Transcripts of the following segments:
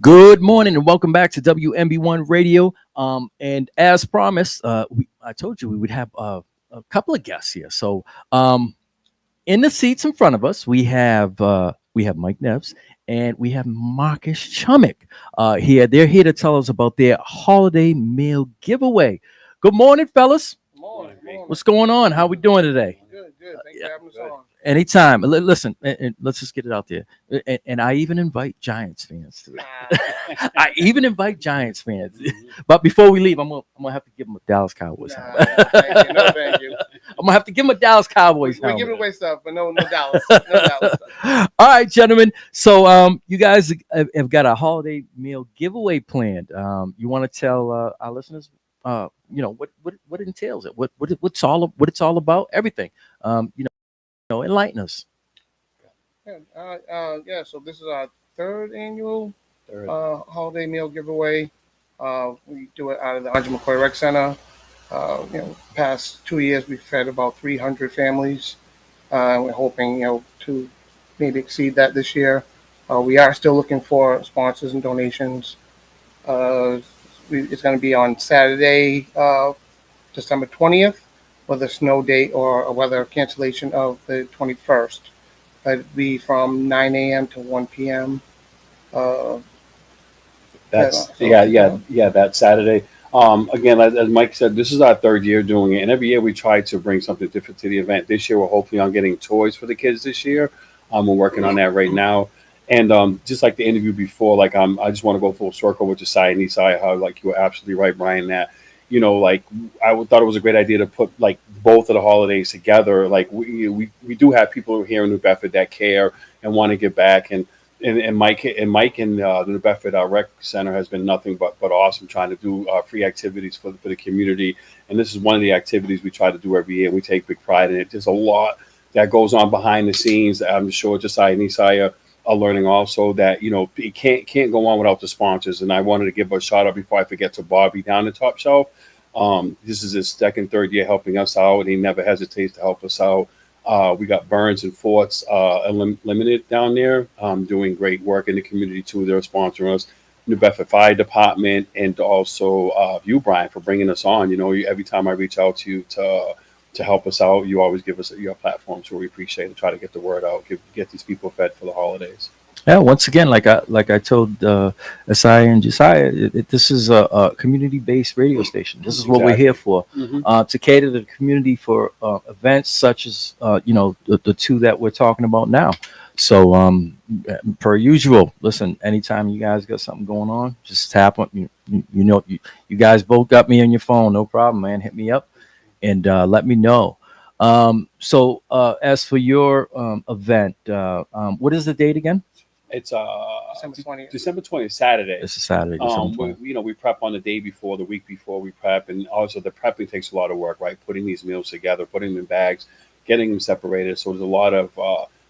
Good morning and welcome back to WMB1 Radio. And as promised, I told you we would have a couple of guests here. So, in the seats in front of us, we have Mike Neves and we have Marcus Chummick here. They're here to tell us about their holiday meal giveaway. Good morning, fellas. Morning, morning. What's going on? How we doing today? Good, good. Thanks Yeah, for having us on. anytime. Listen, and let's just get it out there. And I even invite Giants fans to I even invite Giants fans. But before we leave, I'm gonna have to give them a Dallas Cowboys Nah, helmet. no, thank you. No, thank you. I'm gonna have to give them a Dallas Cowboys We're helmet. giving away stuff, but no Dallas. No Dallas stuff. All right, gentlemen. So you guys have got a holiday meal giveaway planned. You want to tell our listeners, what it entails, what it's all about, everything. Enlighten us. Yeah, so this is our third annual Third. holiday meal giveaway. We do it out of the Andre McCoy Rec Center. Past 2 years, we've fed about 300 families. We're hoping, to maybe exceed that this year. We are still looking for sponsors and donations. Uh, it's going to be on Saturday, December 20th, with a snow date or a weather cancellation of the 21st. It'd be from 9 a.m. to 1 p.m. Uh, That's yeah. That Saturday. Again, as Mike said, this is our third year doing it, and every year we try to bring something different to the event. This year, we're hopefully on getting toys for the kids this year. We're working on that right now. And just like the interview before, I just want to go full circle with the Siamese Eye. How you were absolutely right, Brian. That thought it was a great idea to put both of the holidays together. We do have people here in New Bedford that care and want to give back, and Mike and the New Bedford Rec Center has been nothing but awesome, trying to do free activities for the community. And this is one of the activities we try to do every year. We take big pride in it. There's a lot that goes on behind the scenes. I'm sure Josiah and Isaiah are learning also that it can't go on without the sponsors. And I wanted to give a shout out before I forget to Bobby down the top shelf. This is his second, third year helping us out, and he never hesitates to help us out. We got Burns and Forts Limited down there, doing great work in the community too. They're sponsoring us. New Bedford Fire Department, and also you, Brian, for bringing us on. Every time I reach out to you to help us out, you always give us your platform, so we appreciate it. Try to get the word out, get these people fed for the holidays. Yeah, once again, like I told Asai and Josiah, this is a community-based radio station. This is what we're here for, Hmm. to cater to the community for events such as the two that we're talking about now. So, per usual, listen. Anytime you guys got something going on, just tap on you guys both got me on your phone. No problem, man. Hit me up and let me know. As for your event, what is the date again? It's December 20th. December 20th, Saturday. This is Saturday, December 20th. We prep on the day before, the week before we prep, and also the prepping takes a lot of work, right? Putting these meals together, putting them in bags, getting them separated. So there's a lot of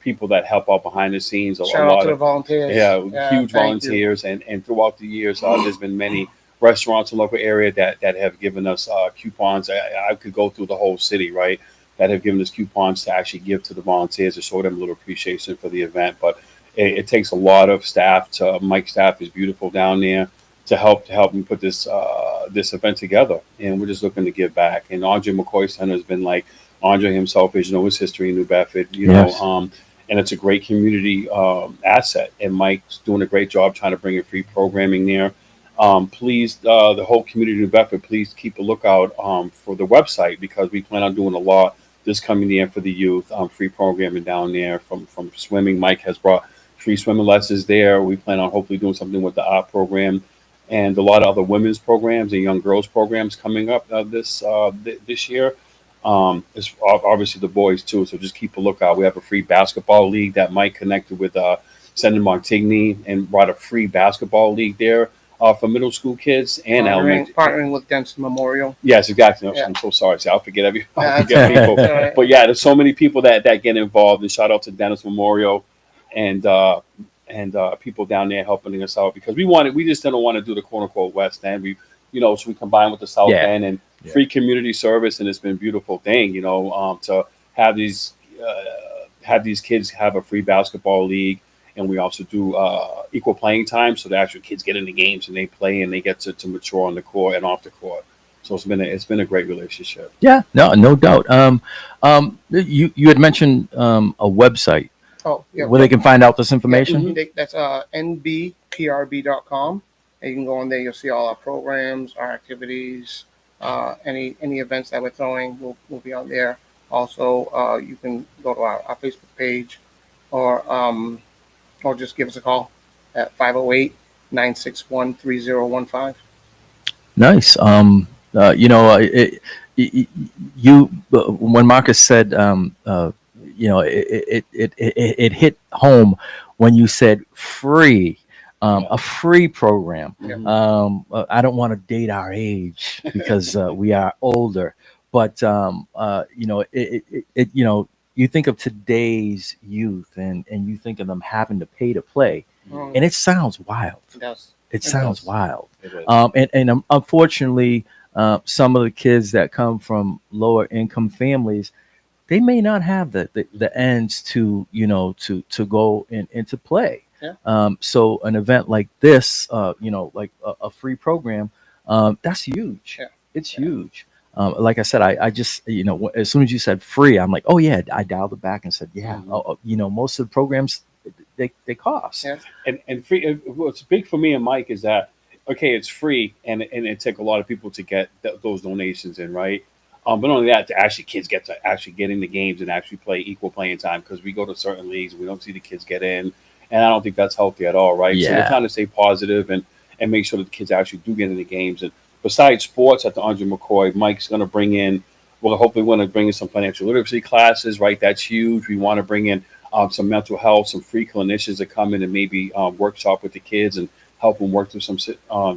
people that help out behind the scenes. Shout out to the volunteers. Huge Thank you. volunteers, and throughout the years, there's been many restaurants in the local area that have given us coupons. I could go through the whole city, right? That have given us coupons to actually give to the volunteers to show them a little appreciation for the event, but it takes a lot of staff. Mike's staff is beautiful down there to help me put this event together, and we're just looking to give back. And Andre McCoy Center has been like Andre himself is, his history in New Bedford, Yes. and it's a great community asset. And Mike's doing a great job trying to bring in free programming there. Please, the whole community of New Bedford, please keep a lookout for the website, because we plan on doing a lot this coming year for the youth. Free programming down there from swimming. Mike has brought free swimming lessons there. We plan on hopefully doing something with the art program, and a lot of other women's programs and young girls programs coming up this year. It's obviously the boys too, so just keep a lookout. We have a free basketball league that Mike connected with Senator Montigny, and brought a free basketball league there for middle school kids and elementary. Partnering with Denson Memorial. Yes, exactly. Yeah. I'm so sorry. See, I'll forget I'll Yeah, forget people. all right. But yeah, there's so many people that get involved. And shout out to Dennis Memorial and people down there helping us out, because we just didn't want to do the quote unquote West End. So we combine with the South Yeah. End and Yeah. free community service, and it's been a beautiful thing. To have these kids have a free basketball league, and we also do equal playing time, so the actual kids get in the games and they play and they get to mature on the court and off the court. So it's been a great relationship. Yeah, no doubt. You had mentioned a website Oh, yeah. where they can find out this information. Yeah, that's nbprb.com. And you can go on there. You'll see all our programs, our activities, any events that we're throwing will be on there. Also, you can go to our Facebook page or just give us a call at 508-961-3015. Nice. You when Marcus said, it hit home when you said free, a free program. Yeah. I don't want to date our age because we are older, but you think of today's youth and you think of them having to pay to play, and it sounds wild. Yes. It sounds wild. It is. Unfortunately, some of the kids that come from lower income families, they may not have the ends to go into play. Yeah. So an event like this, like a free program, that's huge. Yeah. It's huge. Like I said, I just, as soon as you said free, I'm like, oh yeah, I dialed it back and said, yeah, most of the programs, they cost. Yeah. And free. What's big for me and Mike is that okay, it's free, and it took a lot of people to get those donations in, right? But not only that, to actually kids get to actually get in the games and actually play equal playing time, because we go to certain leagues and we don't see the kids get in, and I don't think that's healthy at all, right? So Yeah. we're trying to stay positive and make sure that the kids actually do get in the games. And besides sports at the Andre McCoy, Mike's going to bring in. Well, hopefully, want to bring in some financial literacy classes, right? That's huge. We want to bring in some mental health, some free clinicians that come in and maybe workshop with the kids and help them work through some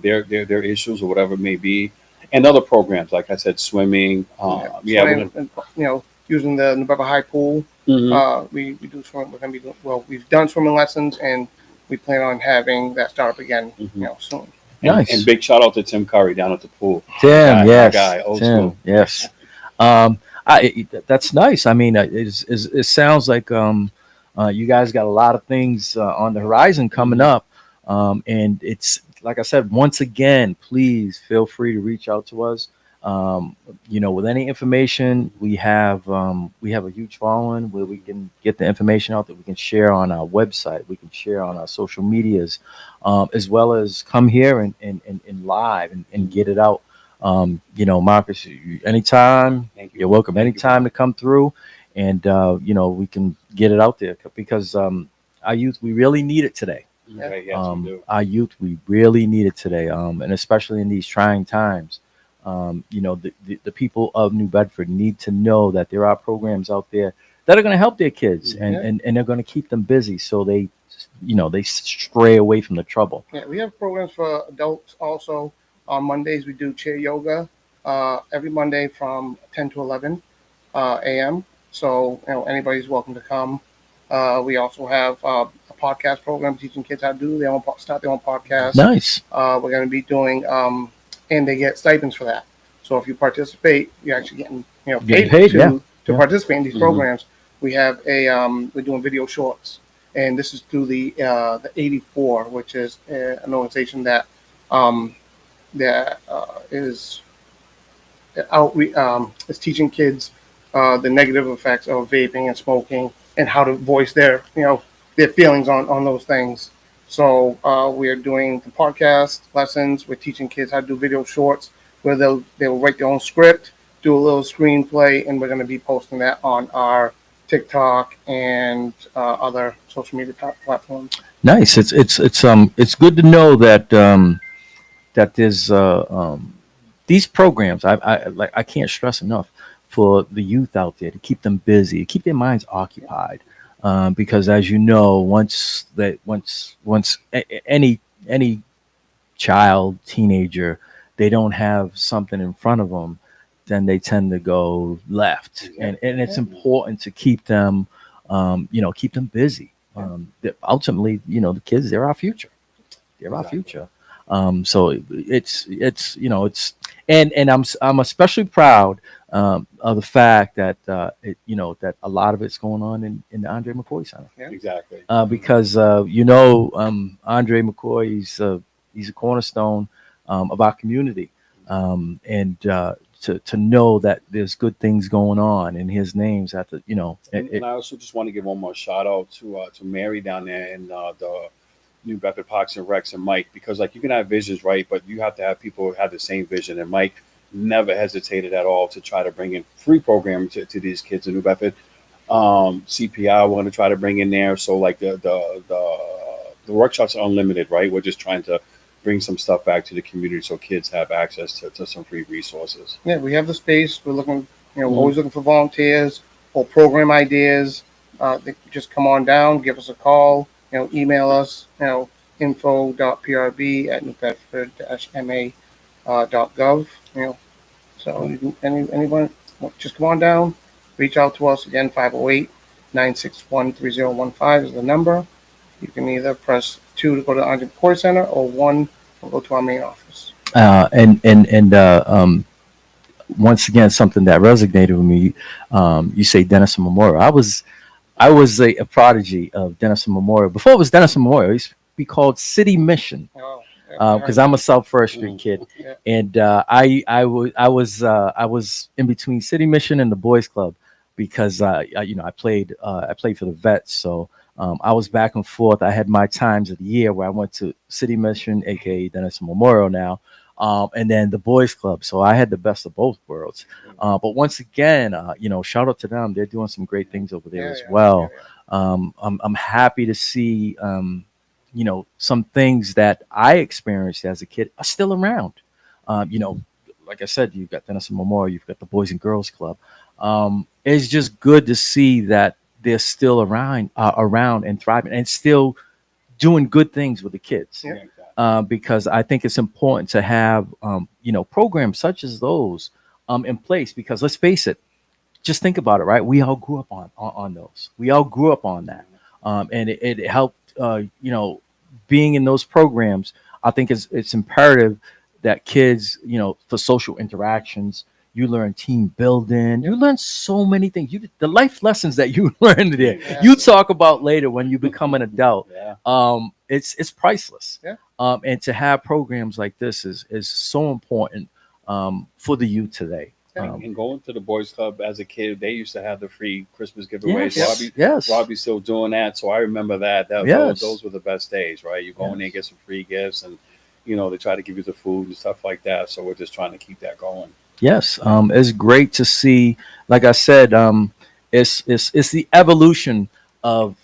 their issues or whatever it may be, and other programs like I said, swimming. Swimming, and, using the New Bedford High pool. We do swim. We're going to be we've done swimming lessons, and we plan on having that start up again. Soon. Nice. And big shout out to Tim Curry down at the pool. Tim, My yes, guy, old Tim, school. yes. That's nice. I mean, it sounds like you guys got a lot of things on the horizon coming up, and it's like I said. Once again, please feel free to reach out to us. With any information, we have a huge following where we can get the information out that we can share on our website, we can share on our social medias, as well as come here and live and get it out. Marcus, anytime, you're welcome anytime to come through, and we can get it out there because our youth, we really need it today. Okay, yes, we do. Our youth, we really need it today, and especially in these trying times. The people of New Bedford need to know that there are programs out there that are going to help their kids and they're going to keep them busy so they stray away from the trouble. Yeah, we have programs for adults also. On Mondays, we do chair yoga every Monday from 10 to 11 a.m. So, anybody's welcome to come. We also have a podcast program teaching kids how to do start their own podcast. Nice. We're going to be doing, and they get stipends for that. So if you participate, you're actually getting, paid to participate in these programs. We have we're doing video shorts, and this is through the 84, which is an organization that is teaching kids the negative effects of vaping and smoking and how to voice their feelings on those things. So we're doing the podcast lessons. We're teaching kids how to do video shorts where they'll write their own script, do a little screenplay, and we're going to be posting that on our TikTok and other social media platforms. Nice. It's good to know that that there's these programs. I can't stress enough for the youth out there to keep them busy, keep their minds occupied. Because as you know, once any child, teenager, they don't have something in front of them, then they tend to go left. And it's important to keep them, keep them busy. Ultimately, the kids, they're our future. They're our future. So it's you know it's and I'm especially proud of the fact that that a lot of it's going on in the Andre McCoy Center Exactly. because Andre McCoy he's a cornerstone of our community, and to know that there's good things going on and his name's at the And I also just want to give one more shout out to Mary down there in the New Bedford Parks and Recs and Mike, because like you can have visions, right? But you have to have people who have the same vision. And Mike never hesitated at all to try to bring in free programming to these kids in New Bedford. CPI we're going to try to bring in there. So like the workshops are unlimited, right? We're just trying to bring some stuff back to the community so kids have access to some free resources. Yeah, we have the space. We're looking, we're always looking for volunteers or program ideas. They just come on down, give us a call, email us, info.prb@newbedford-ma.gov, so anyone, just come on down, reach out to us again, 508-961-3015 is the number. You can either press 2 to go to the Andre McCoy Center or 1 to go to our main office. Once again, something that resonated with me. You say Denison Memorial. I was a prodigy of Denison Memorial. Before it was Denison Memorial, it used to be called City Mission. Oh, Because I'm a South First Street kid, Yeah. and I was in between City Mission and the Boys Club because I played for the Vets, so I was back and forth. I had my times of the year where I went to City Mission, aka Denison Memorial now, and then the Boys Club. So I had the best of both worlds. But once again, shout out to them. They're doing some great things over there as well. I'm happy to see. Some things that I experienced as a kid are still around. Like I said, you've got Denison Memorial, you've got the Boys and Girls Club. It's just good to see that they're still around and thriving and still doing good things with the kids. Yeah. Because I think it's important to have, programs such as those in place, because let's face it, just think about it, right? We all grew up on those. We all grew up on that. And it helped, being in those programs. I think it's imperative that kids, for social interactions, you learn team building, you learn so many things. The life lessons that you learned there, Yeah. you talk about later when you become an adult. Yeah. It's priceless. Yeah. And to have programs like this is so important for the youth today. And going to the Boys Club as a kid, they used to have the free Christmas giveaways. Yes. Robbie's still doing that, so I remember that. Yes. Those were the best days, right? You go in there and get some free gifts, and they try to give you the food and stuff like that. So we're just trying to keep that going. Yes, it's great to see. Like I said, it's the evolution of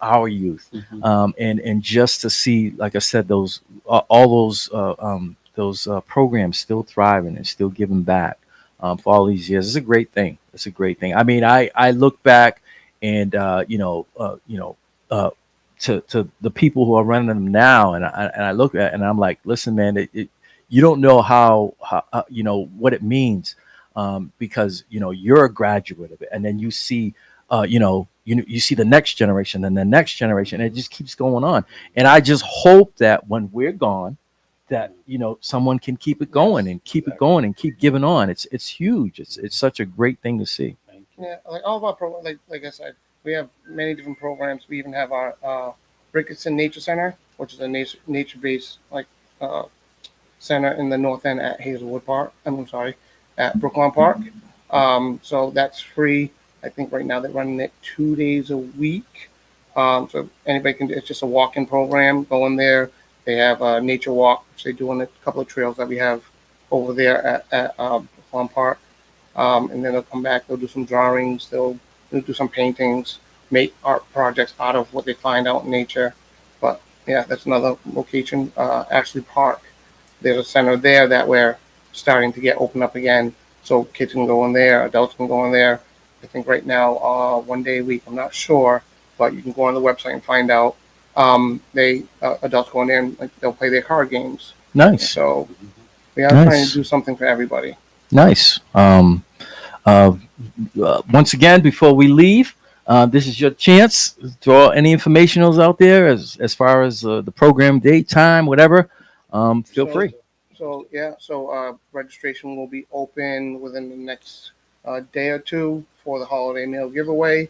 our youth, and just to see, like I said, those all those programs still thriving and still giving back for all these years. It's a great thing. It's a great thing. I mean, I look back and to the people who are running them now, and I look at and I'm like, listen, man, you don't know how what it means, because you're a graduate of it, and then you see you see the next generation and the next generation, and it just keeps going on. And I just hope that when we're gone, that someone can keep it going and keep it going and keep giving on. It's huge. It's such a great thing to see. Yeah, like all of our programs, like I said, we have many different programs. We even have our Ricketson Nature Center, which is a nature-based center in the north end at Hazelwood Park. I'm sorry, at Brookline Park. So that's free. I think right now they're running it 2 days a week. So anybody can. It's just a walk-in program. Go in there. They have a nature walk, which they do on a couple of trails that we have over there at Brookline Park. And then they'll come back. They'll do some drawings. They'll do some paintings, make art projects out of what they find out in nature. But yeah, that's another location. Ashley Park. There's a center there that we're starting to get open up again, so kids can go in there, adults can go in there. I think right now, 1 day a week. I'm not sure, but you can go on the website and find out. Adults go in there and they'll play their card games. Nice. So we are Nice. trying to do something for everybody. Nice. Once again, before we leave, this is your chance to throw any informationals out there as far as the program date, time, whatever. feel So- free. So registration will be open within the next day or two for the holiday meal giveaway.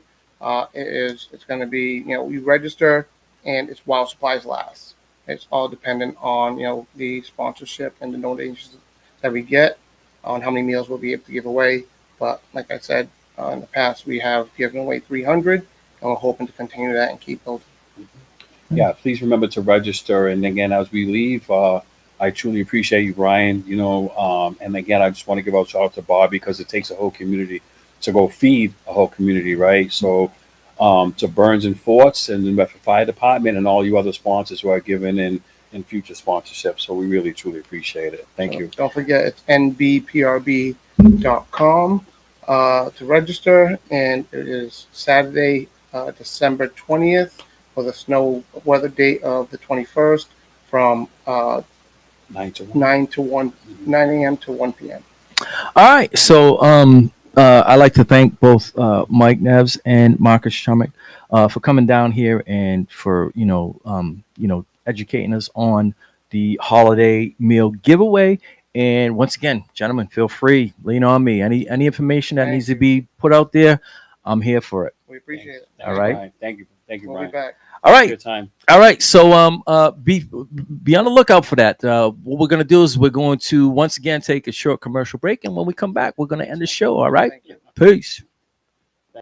It's going to be, you register, and it's while supplies last. It's all dependent on, the sponsorship and the donations that we get on how many meals we'll be able to give away. But like I said, in the past, we have given away 300, and we're hoping to continue that and keep building. Yeah, please remember to register. And again, as we leave, I truly appreciate you, Brian. And again, I just want to give a shout out to Bob, because it takes a whole community to go feed a whole community, right? So, to Burns and Forts and the Medford Fire Department and all you other sponsors who are giving in future sponsorships. So we really, truly appreciate it. Thank So you. Don't forget, it's nbprb.com to register, and it is Saturday, December 20th, for the snow weather date of the 21st, from 9 to 1. 9 a.m. to 1 p.m. All right. So I'd like to thank both Mike Neves and Marcus Chummick for coming down here and for educating us on the holiday meal giveaway. And once again, gentlemen, feel free, lean on me. Any information that Thank needs you. to be put out there, I'm here for it. We appreciate it. All right. Brian. Thank you. Thank you, We'll Brian. be back. All right. Good time. All right. So be on the lookout for that. What we're gonna do is we're going to once again take a short commercial break, and when we come back, we're gonna end the show. All right. Thank you. Peace.